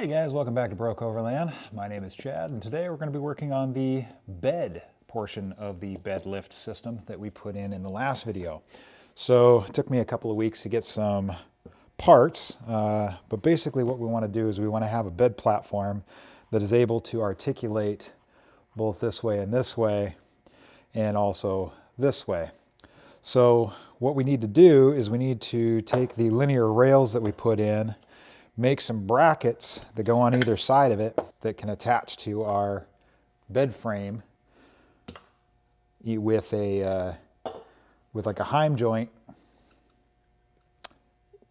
Hey guys, welcome back to Broke Overland. My name is Chad, and today we're going to be working on the bed portion of the bed lift system that we put in the last video. So it took me a couple of weeks to get some parts, but basically what we want to do is we want to have a bed platform that is able to articulate both this way, and also this way. So what we need to do is we need to take the linear rails that we put in, make some brackets that go on either side of it that can attach to our bed frame with like a heim joint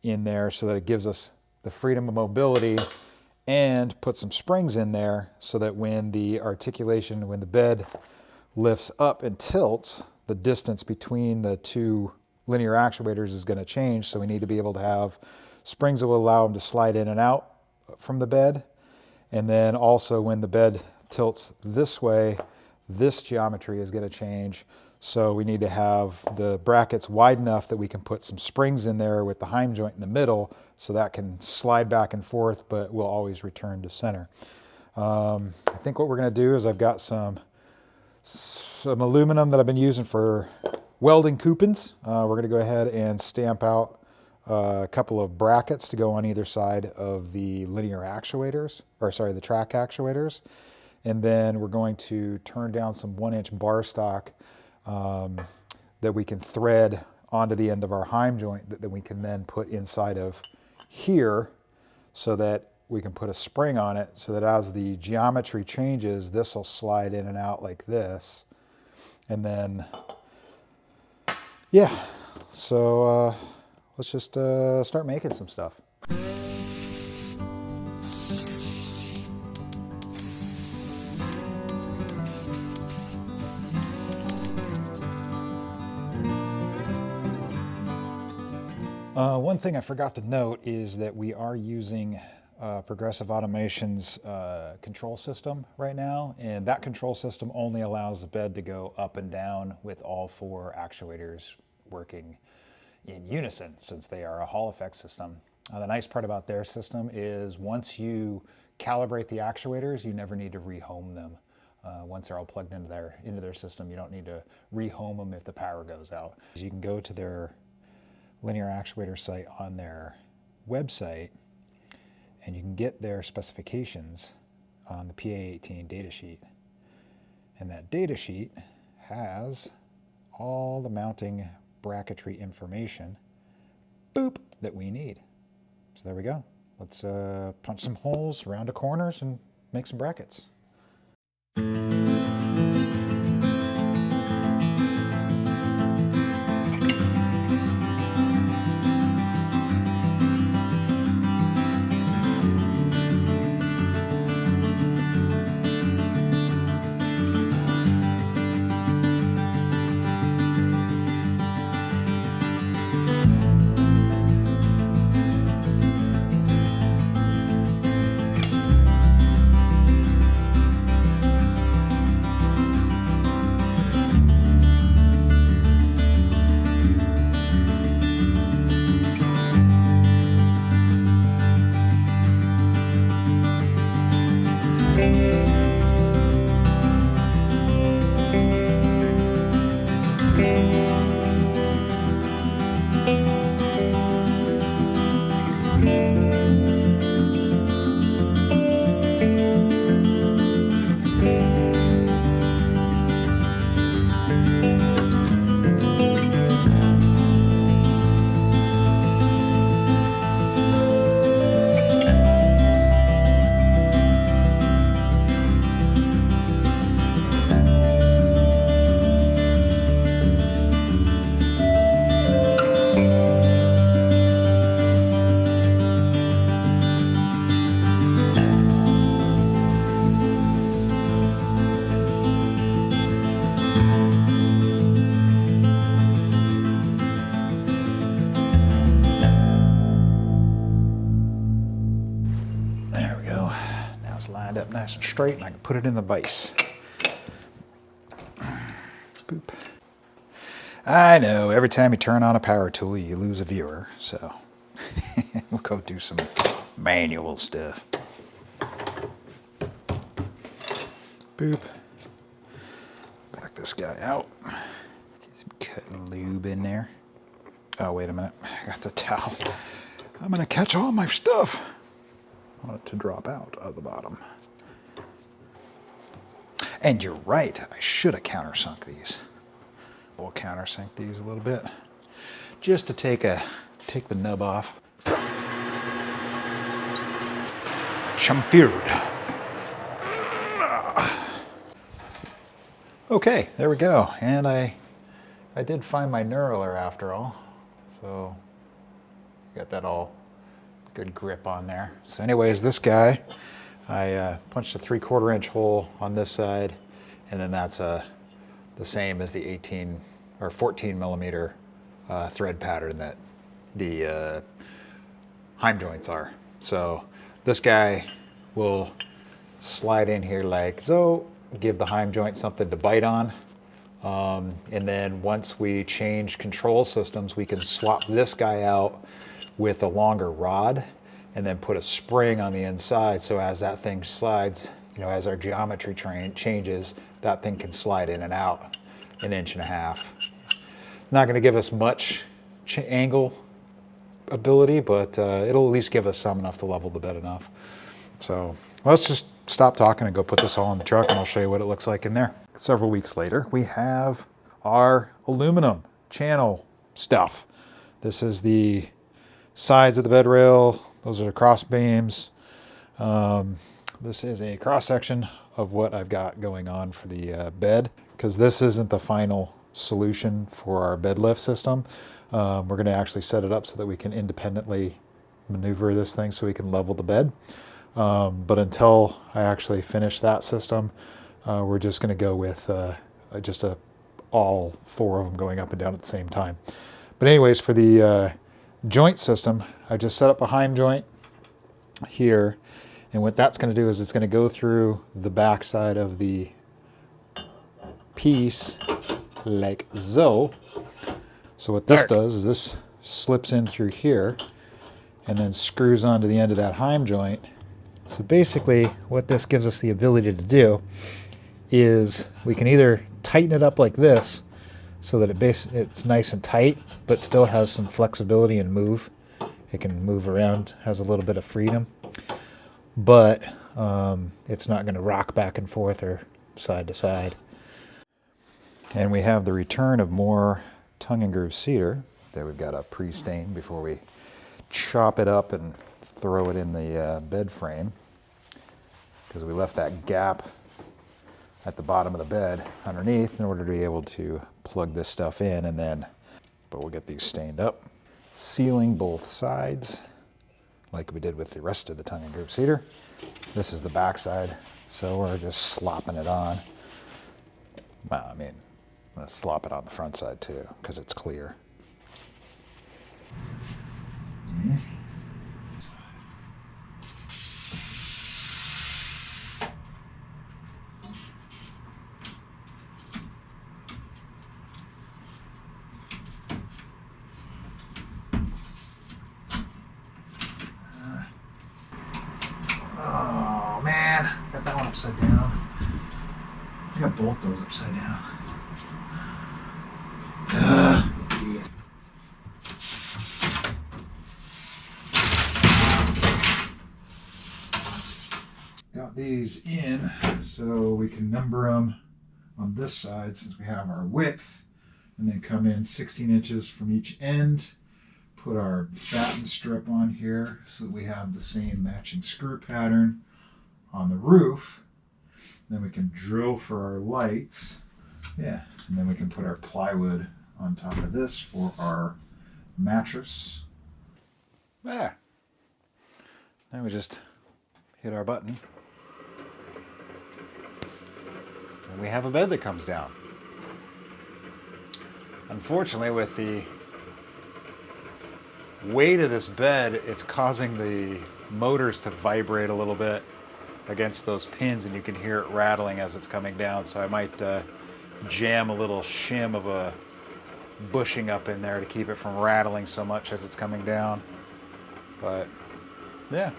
in there, so that it gives us the freedom of mobility, and put some springs in there so that when the bed lifts up and tilts, the distance between the two linear actuators is going to change. So we need to be able to have springs that will allow them to slide in and out from the bed. And then also when the bed tilts this way, this geometry is going to change. So we need to have the brackets wide enough that we can put some springs in there with the heim joint in the middle, so that can slide back and forth, but will always return to center. I think what we're going to do is I've got some aluminum that I've been using for welding coupons. We're going to go ahead and stamp out a couple of brackets to go on either side of the linear actuators, the track actuators. And then we're going to turn down some 1-inch bar stock that we can thread onto the end of our heim joint that we can then put inside of here, so that we can put a spring on it, so that as the geometry changes, this will slide in and out like this. And then, yeah, so let's just start making some stuff. One thing I forgot to note is that we are using Progressive Automation's control system right now, and that control system only allows the bed to go up and down with all 4 actuators working in unison, since they are a Hall effect system. The nice part about their system is once you calibrate the actuators, you never need to rehome them. Once they're all plugged into their system, you don't need to rehome them if the power goes out. You can go to their linear actuator site on their website, and you can get their specifications on the PA18 datasheet. And that datasheet has all the mounting bracketry information, that we need. So there we go. Let's punch some holes, round the corners, and make some brackets. Lined up nice and straight, and I can put it in the vise. Boop. I know, every time you turn on a power tool, you lose a viewer, so we'll go do some manual stuff. Boop. Back this guy out. Get some cutting lube in there. Oh, wait a minute. I got the towel. I'm going to catch all my stuff. I want it to drop out of the bottom. And you're right. I should have countersunk these. We'll countersink these a little bit. Just to take the nub off. Chamfered. Okay, there we go. And I did find my knurler after all. So got that all good grip on there. So anyways, this guy, I punched a 3/4 inch hole on this side, and then that's the same as the 18 or 14 millimeter thread pattern that the heim joints are. So this guy will slide in here like so, give the heim joint something to bite on. And then once we change control systems, we can swap this guy out with a longer rod and then put a spring on the inside. So as that thing slides, you know, as our geometry changes, that thing can slide in and out 1.5 inches. Not going to give us much angle ability, but it'll at least give us some enough to level the bed enough. So let's just stop talking and go put this all in the truck, and I'll show you what it looks like in there. Several weeks later, we have our aluminum channel stuff. This is the sides of the bed rail. Those are the cross beams. This is a cross section of what I've got going on for the bed, because this isn't the final solution for our bed lift system. We're going to actually set it up so that we can independently maneuver this thing so we can level the bed. But until I actually finish that system, we're just going to go with all 4 of them going up and down at the same time. But anyways, for the joint system, I just set up a heim joint here, and what that's going to do is it's going to go through the back side of the piece like so. So what this does is this slips in through here and then screws onto the end of that heim joint. So basically what this gives us the ability to do is we can either tighten it up like this so that it's nice and tight but still has some flexibility and move. It can move around, has a little bit of freedom, but it's not going to rock back and forth or side to side. And we have the return of more tongue and groove cedar that we've got a pre-stain before we chop it up and throw it in the bed frame, because we left that gap at the bottom of the bed underneath in order to be able to plug this stuff in, and then, but we'll get these stained up. Sealing both sides like we did with the rest of the tongue and groove cedar. This is the back side, so we're just slopping it on. Well, I mean, let's slop it on the front side too, because it's clear. Oh man, got that one upside down. I got both those upside down. Idiot. Got these in so we can number them on this side since we have our width, and then come in 16 inches from each end. Put our batten strip on here so that we have the same matching screw pattern on the roof. Then we can drill for our lights. Yeah, and then we can put our plywood on top of this for our mattress. There. Then we just hit our button. And we have a bed that comes down. Unfortunately, with the weight of this bed, it's causing the motors to vibrate a little bit against those pins, and you can hear it rattling as it's coming down. So I might jam a little shim of a bushing up in there to keep it from rattling so much as it's coming down. But yeah,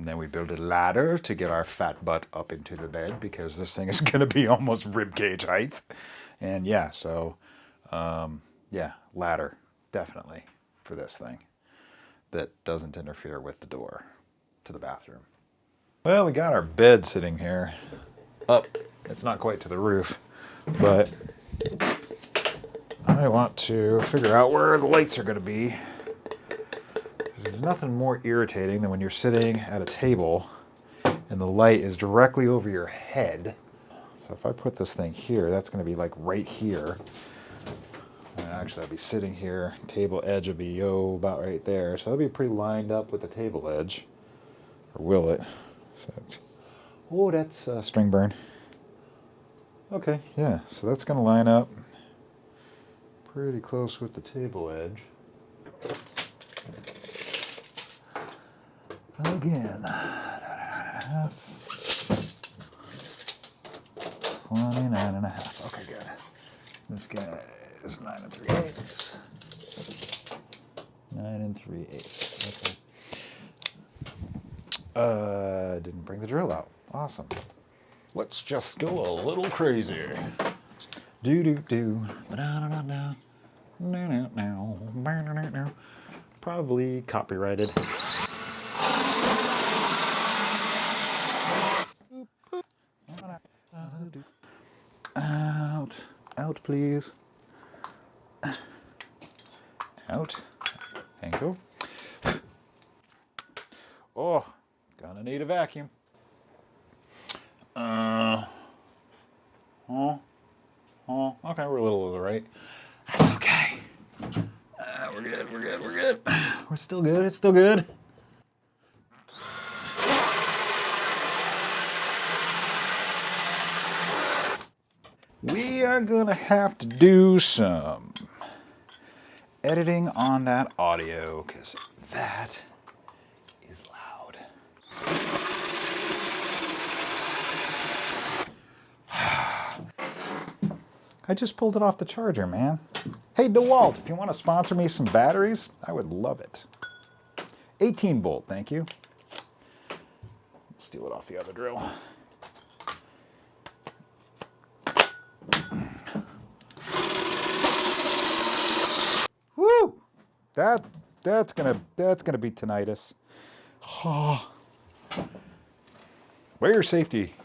And then we build a ladder to get our fat butt up into the bed because this thing is going to be almost rib cage height. And yeah, so yeah, ladder, definitely for this thing that doesn't interfere with the door to the bathroom. Well, we got our bed sitting here up. It's not quite to the roof, but I want to figure out where the lights are going to be. There's nothing more irritating than when you're sitting at a table and the light is directly over your head. So if I put this thing here, that's going to be like right here. And actually, I'll be sitting here. Table edge will be about right there. So that'll be pretty lined up with the table edge. Or will it? Oh, that's string burn. Okay, yeah. So that's going to line up pretty close with the table edge. Again, 29.5. Okay, good. This guy is 9 3/8. 9 3/8. Okay. Didn't bring the drill out. Awesome. Let's just go a little crazy. Do. Probably copyrighted. Out, please. Out. Ankle. Oh, gonna need a vacuum. Okay, we're a little to the right. That's okay. We're good. We're still good, it's still good. We are gonna have to do some editing on that audio because that is loud. I just pulled it off the charger, man. Hey, DeWalt, if you want to sponsor me some batteries, I would love it. 18 volt, thank you. Steal it off the other drill. Woo! That's gonna be tinnitus. Oh. Wear your safety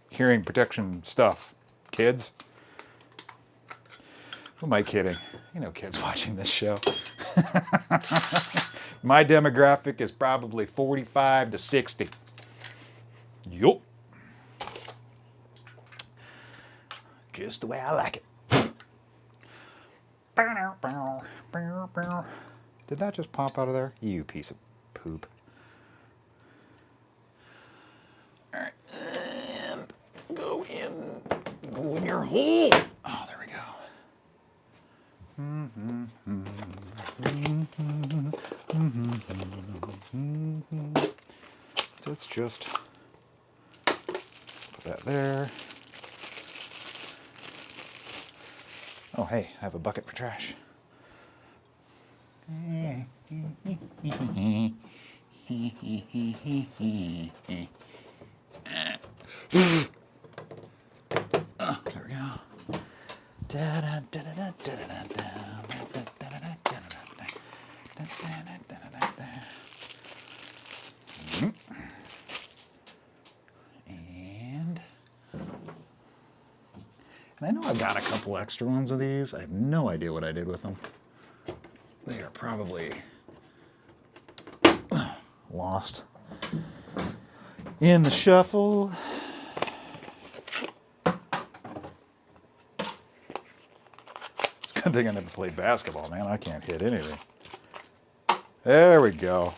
hearing protection stuff, kids. Who am I kidding? You know kids watching this show. My demographic is probably 45 to 60. Yup. Just the way I like it. Did that just pop out of there? You piece of poop. All right, and go in your hole. Oh, there we go. So let's just put that there. Oh, hey, I have a bucket for trash. Oh, there we go. And I know I got a couple extra ones of these. I have no idea what I did with them. They are probably lost in the shuffle. It's a good thing I never played basketball, man. I can't hit anything. There we go.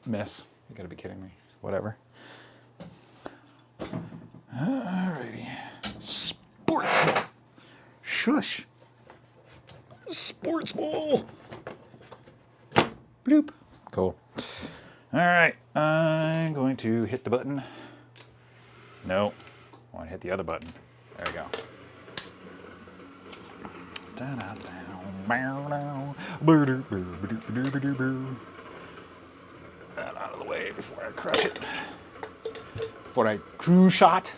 Miss. You gotta be kidding me. Whatever. Alrighty. Sports ball. Shush. Sports ball. Bloop. Cool. Alright. I'm going to hit the button. No. I want to hit the other button. There we go. the way before I crush it. Before I crew shot.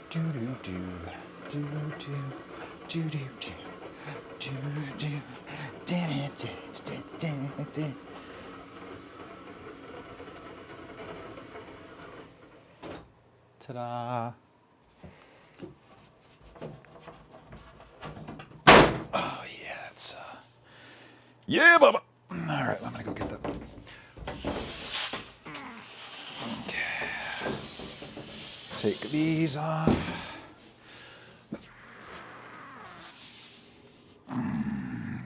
Do do do do do do do do do do. Ta-da! Oh yeah, it's yeah, Bubba. All right, I'm gonna go get the. Okay. Take these off.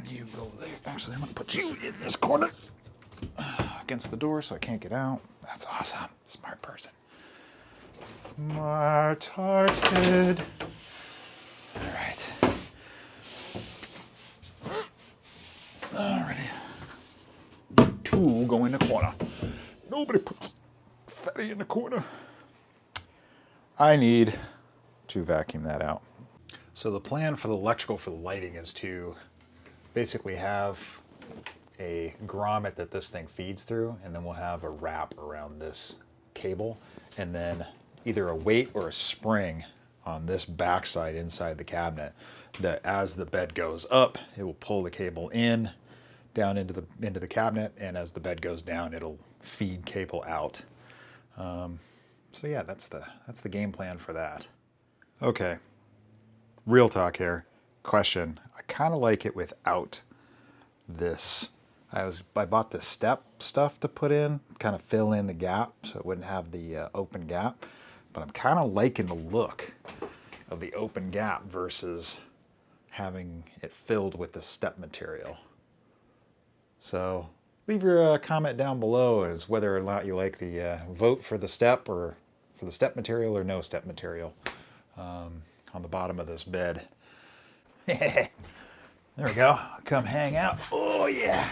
You go there. Actually, I'm gonna put you in this corner against the door so I can't get out. That's awesome. Smart person. Smart-hearted. All right. Alrighty. Two go in the corner. Nobody puts fatty in the corner. I need to vacuum that out. So the plan for the electrical for the lighting is to basically have a grommet that this thing feeds through, and then we'll have a wrap around this cable, and then either a weight or a spring on this backside inside the cabinet that as the bed goes up, it will pull the cable in down into the cabinet, and as the bed goes down, it'll feed cable out. So yeah, that's the game plan for that. Okay, real talk here. Question: I kind of like it without this. I bought this step stuff to put in, kind of fill in the gap so it wouldn't have the open gap. But I'm kind of liking the look of the open gap versus having it filled with the step material. So leave your comment down below as whether or not you like the vote for the step or for the step material or no step material on the bottom of this bed. There we go. Come hang out. Oh yeah.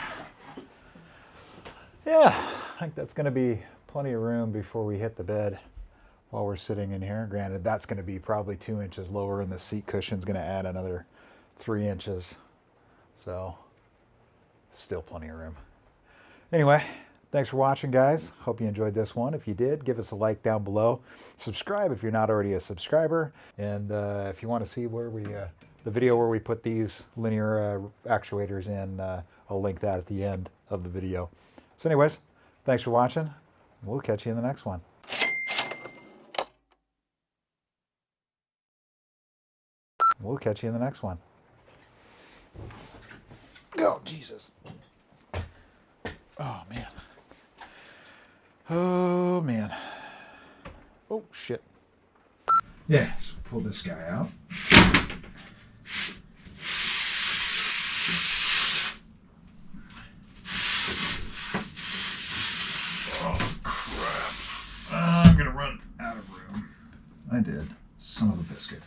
Yeah, I think that's going to be plenty of room before we hit the bed while we're sitting in here. Granted, that's going to be probably 2 inches lower, and the seat cushion's going to add another 3 inches. So, still plenty of room. Anyway, thanks for watching, guys. Hope you enjoyed this one. If you did, give us a like down below. Subscribe if you're not already a subscriber. And if you want to see where we, the video where we put these linear actuators in, I'll link that at the end of the video. So anyways, thanks for watching. We'll catch you in the next one. We'll catch you in the next one. Oh, Jesus. Oh, man. Oh, man. Oh, shit. Yeah, so pull this guy out. Oh, crap. I'm going to run out of room. I did. Son of a biscuit.